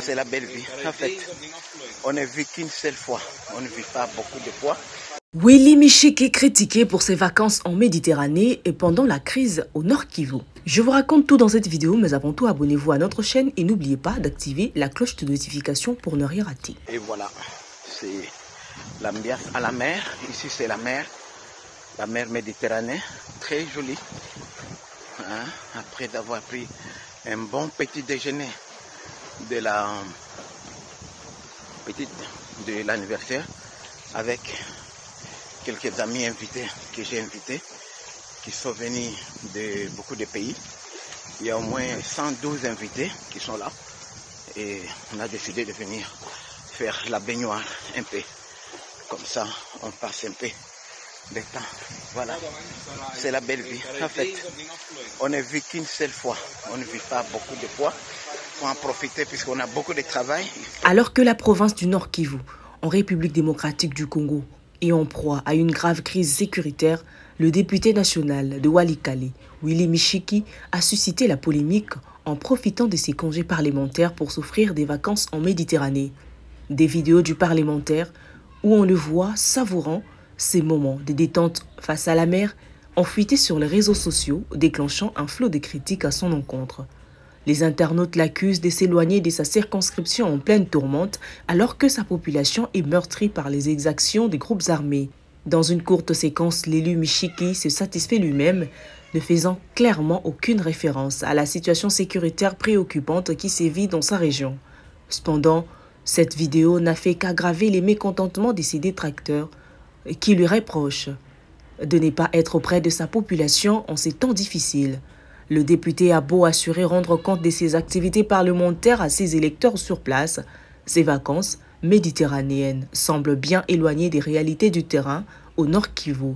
C'est la belle vie. En fait, on ne vit qu'une seule fois. On ne vit pas beaucoup de fois. Willy Michiki critiqué pour ses vacances en Méditerranée et pendant la crise au Nord Kivu. Je vous raconte tout dans cette vidéo, mais avant tout, abonnez-vous à notre chaîne et n'oubliez pas d'activer la cloche de notification pour ne rien rater. Et voilà, c'est l'ambiance à la mer. Ici, c'est la mer Méditerranée, très jolie. Hein? Après d'avoir pris un bon petit déjeuner de l'anniversaire avec quelques amis invités que j'ai invités, qui sont venus de beaucoup de pays. Il y a au moins 112 invités qui sont là. Et on a décidé de venir faire la baignoire un peu. Comme ça, on passe un peu de temps. Voilà, c'est la belle vie. En fait, on ne vit qu'une seule fois. On ne vit pas beaucoup de fois. Il faut en profiter puisqu'on a beaucoup de travail. Alors que la province du Nord Kivu, en République démocratique du Congo, est en proie à une grave crise sécuritaire, le député national de Walikale, Willy Michiki, a suscité la polémique en profitant de ses congés parlementaires pour s'offrir des vacances en Méditerranée. Des vidéos du parlementaire où on le voit savourant ces moments de détente face à la mer ont fuité sur les réseaux sociaux, déclenchant un flot de critiques à son encontre. Les internautes l'accusent de s'éloigner de sa circonscription en pleine tourmente alors que sa population est meurtrie par les exactions des groupes armés. Dans une courte séquence, l'élu Michiki se satisfait lui-même, ne faisant clairement aucune référence à la situation sécuritaire préoccupante qui sévit dans sa région. Cependant, cette vidéo n'a fait qu'aggraver les mécontentements de ses détracteurs qui lui reprochent de ne pas être auprès de sa population en ces temps difficiles. Le député a beau assurer rendre compte de ses activités parlementaires à ses électeurs sur place, ses vacances méditerranéennes semblent bien éloignées des réalités du terrain au Nord Kivu.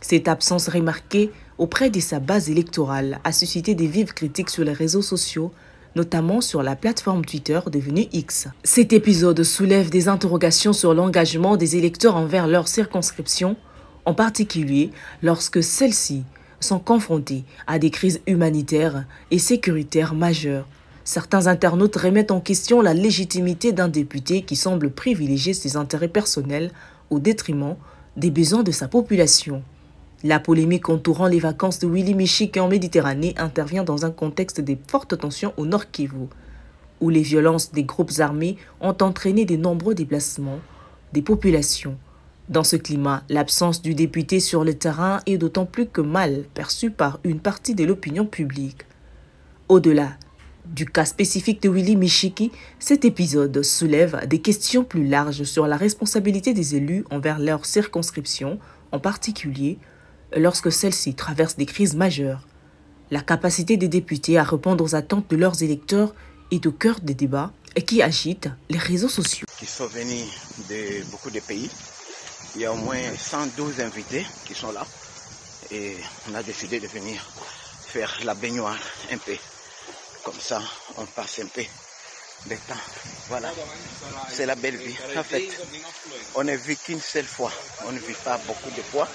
Cette absence remarquée auprès de sa base électorale a suscité des vives critiques sur les réseaux sociaux, notamment sur la plateforme Twitter devenue X. Cet épisode soulève des interrogations sur l'engagement des électeurs envers leur circonscription, en particulier lorsque celles-ci sont confrontés à des crises humanitaires et sécuritaires majeures. Certains internautes remettent en question la légitimité d'un député qui semble privilégier ses intérêts personnels au détriment des besoins de sa population. La polémique entourant les vacances de Willy Michiki en Méditerranée intervient dans un contexte de fortes tensions au Nord Kivu, où les violences des groupes armés ont entraîné de nombreux déplacements des populations. Dans ce climat, l'absence du député sur le terrain est d'autant plus que mal perçue par une partie de l'opinion publique. Au-delà du cas spécifique de Willy Michiki, cet épisode soulève des questions plus larges sur la responsabilité des élus envers leur circonscription, en particulier lorsque celles-ci traversent des crises majeures. La capacité des députés à répondre aux attentes de leurs électeurs est au cœur des débats et qui agitent les réseaux sociaux. Qui sont venus de beaucoup de pays. Il y a au moins 112 invités qui sont là et on a décidé de venir faire la baignoire un peu. Comme ça, on passe un peu de temps. Voilà, c'est la belle vie. En fait, on ne vit qu'une seule fois. On ne vit pas beaucoup de fois.